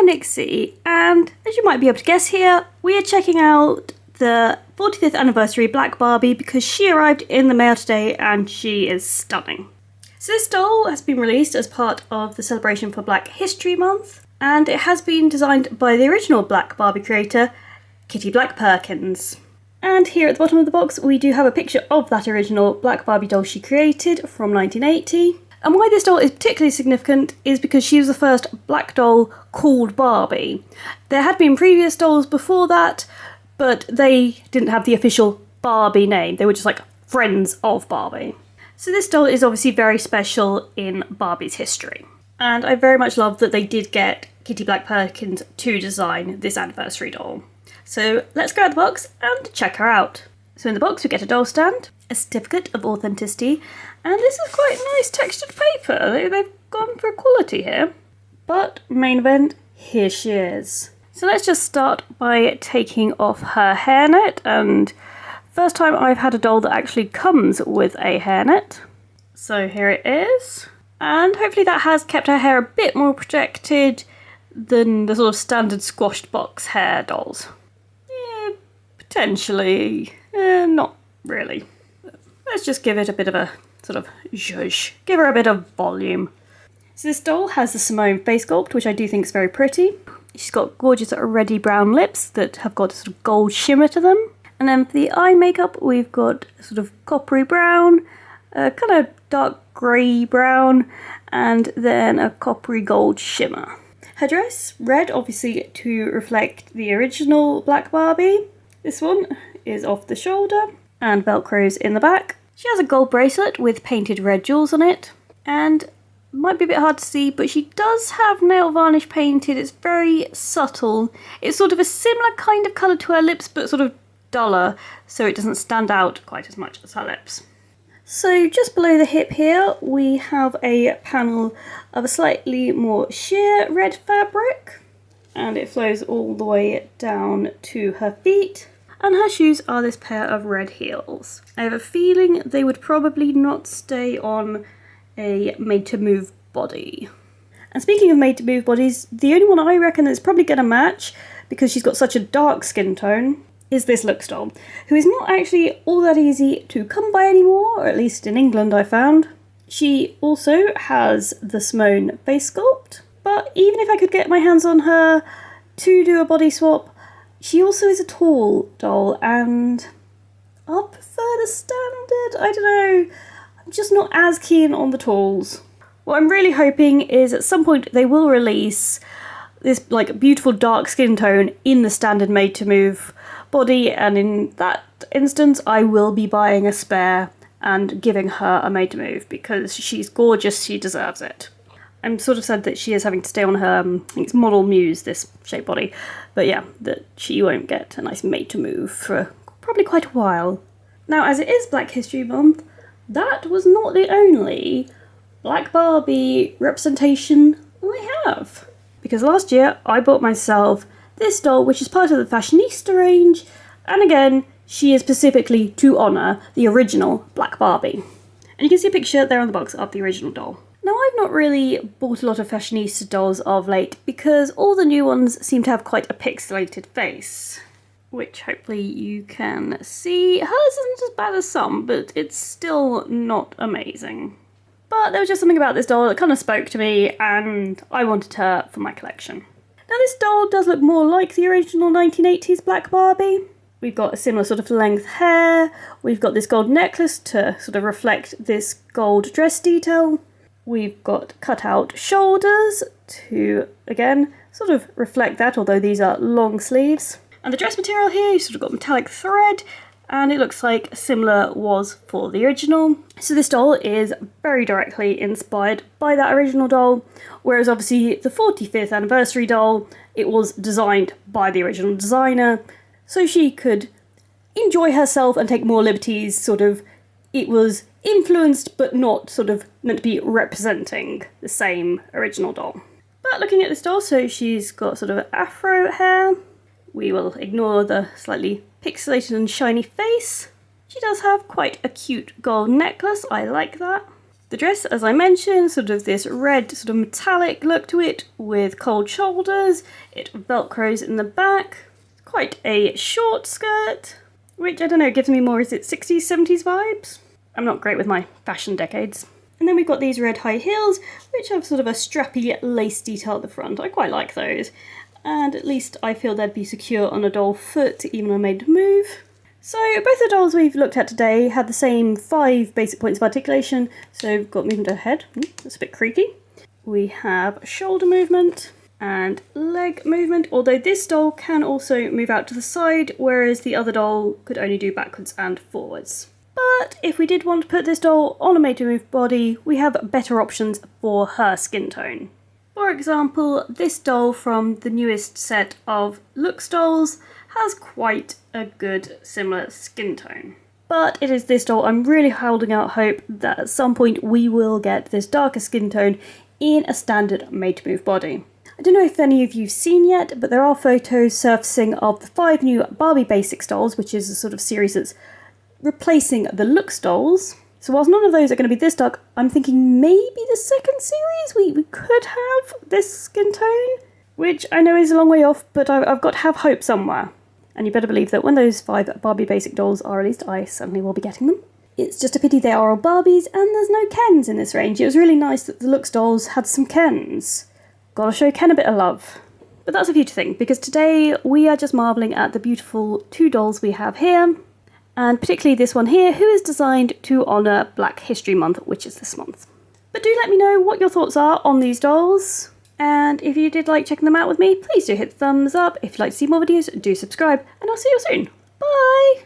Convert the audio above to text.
am Nixie, and as you might be able to guess here, we are checking out the 45th Anniversary Black Barbie because she arrived in the mail today and she is stunning. So this doll has been released as part of the celebration for Black History Month, and it has been designed by the original Black Barbie creator, Kitty Black Perkins. And here at the bottom of the box we do have a picture of that original Black Barbie doll she created from 1980. And why this doll is particularly significant is because she was the first black doll called Barbie. There had been previous dolls before that, but they didn't have the official Barbie name. They were just like friends of Barbie. So this doll is obviously very special in Barbie's history. And I very much love that they did get Kitty Black Perkins to design this anniversary doll. So let's go out the box and check her out. So in the box we get a doll stand, a certificate of authenticity, and this is quite nice textured paper. They've gone for quality here. But main event, here she is. So let's just start by taking off her hairnet, and first time I've had a doll that actually comes with a hairnet. So here it is, and hopefully that has kept her hair a bit more protected than the sort of standard squashed box hair dolls. Yeah, potentially, not really. Let's just give it a bit of a sort of zhuzh, give her a bit of volume. So this doll has the Simone face sculpt, which I do think is very pretty. She's got gorgeous reddy brown lips that have got a sort of gold shimmer to them. And then for the eye makeup, we've got sort of coppery brown, kind of dark grey brown, and then a coppery gold shimmer. Her dress, red, obviously to reflect the original Black Barbie. This one is off the shoulder, and Velcro's in the back. She has a gold bracelet with painted red jewels on it, and might be a bit hard to see, but she does have nail varnish painted. It's very subtle. It's sort of a similar kind of colour to her lips, but sort of duller, so it doesn't stand out quite as much as her lips. So just below the hip here, we have a panel of a slightly more sheer red fabric, and it flows all the way down to her feet. And her shoes are this pair of red heels. I have a feeling they would probably not stay on a made-to-move body. And speaking of made-to-move bodies, the only one I reckon that's probably going to match, because she's got such a dark skin tone, is this Looks doll, who is not actually all that easy to come by anymore, or at least in England I found. She also has the Simone face sculpt, but even if I could get my hands on her to do a body swap, she also is a tall doll, and I'll prefer the standard. I don't know, I'm just not as keen on the talls. What I'm really hoping is at some point they will release this like beautiful dark skin tone in the standard made to move body, and in that instance I will be buying a spare and giving her a made to move because she's gorgeous, she deserves it. I'm sort of sad that she is having to stay on her, I think it's Model Muse, this shape body, but yeah, that she won't get a nice made to move for probably quite a while. Now, as it is Black History Month, that was not the only Black Barbie representation I have. Because last year I bought myself this doll, which is part of the Fashionista range, and again, she is specifically to honour the original Black Barbie. And you can see a picture there on the box of the original doll. Now, I've not really bought a lot of Fashionista dolls of late because all the new ones seem to have quite a pixelated face, which hopefully you can see. Hers isn't as bad as some, but it's still not amazing. But there was just something about this doll that kind of spoke to me, and I wanted her for my collection. Now, this doll does look more like the original 1980s Black Barbie. We've got a similar sort of length hair, we've got this gold necklace to sort of reflect this gold dress detail. We've got cut out shoulders to, again, sort of reflect that, although these are long sleeves. And the dress material here, you've sort of got metallic thread, and it looks like similar was for the original. So this doll is very directly inspired by that original doll, whereas obviously the 45th anniversary doll, it was designed by the original designer, so she could enjoy herself and take more liberties, sort of, it was influenced but not sort of meant to be representing the same original doll. But looking at this doll, so she's got sort of afro hair. We will ignore the slightly pixelated and shiny face. She does have quite a cute gold necklace, I like that. The dress, as I mentioned, sort of this red sort of metallic look to it with cold shoulders. It velcros in the back. Quite a short skirt, which I don't know, gives me more, is it 60s, 70s vibes? I'm not great with my fashion decades. And then we've got these red high heels, which have sort of a strappy lace detail at the front. I quite like those. And at least I feel they'd be secure on a doll foot, even when made to move. So both the dolls we've looked at today had the same 5 basic points of articulation. So we've got movement ahead, that's a bit creaky. We have shoulder movement and leg movement, although this doll can also move out to the side, whereas the other doll could only do backwards and forwards. But if we did want to put this doll on a made-to-move body, we have better options for her skin tone. For example, this doll from the newest set of Looks dolls has quite a good similar skin tone. But it is this doll I'm really holding out hope that at some point we will get this darker skin tone in a standard made-to-move body. I don't know if any of you've seen yet, but there are photos surfacing of the 5 new Barbie Basics dolls, which is a sort of series that's replacing the Looks dolls. So whilst none of those are going to be this dark, I'm thinking maybe the second series we could have this skin tone, which I know is a long way off, but I've got to have hope somewhere. And you better believe that when those 5 Barbie Basic dolls are released, I certainly will be getting them. It's just a pity they are all Barbies and there's no Kens in this range. It was really nice that the Looks dolls had some Kens. Gotta show Ken a bit of love. But that's a future thing, because today we are just marvelling at the beautiful 2 dolls we have here. And particularly this one here, who is designed to honour Black History Month, which is this month. But do let me know what your thoughts are on these dolls. And if you did like checking them out with me, please do hit the thumbs up. If you'd like to see more videos, do subscribe. And I'll see you soon. Bye!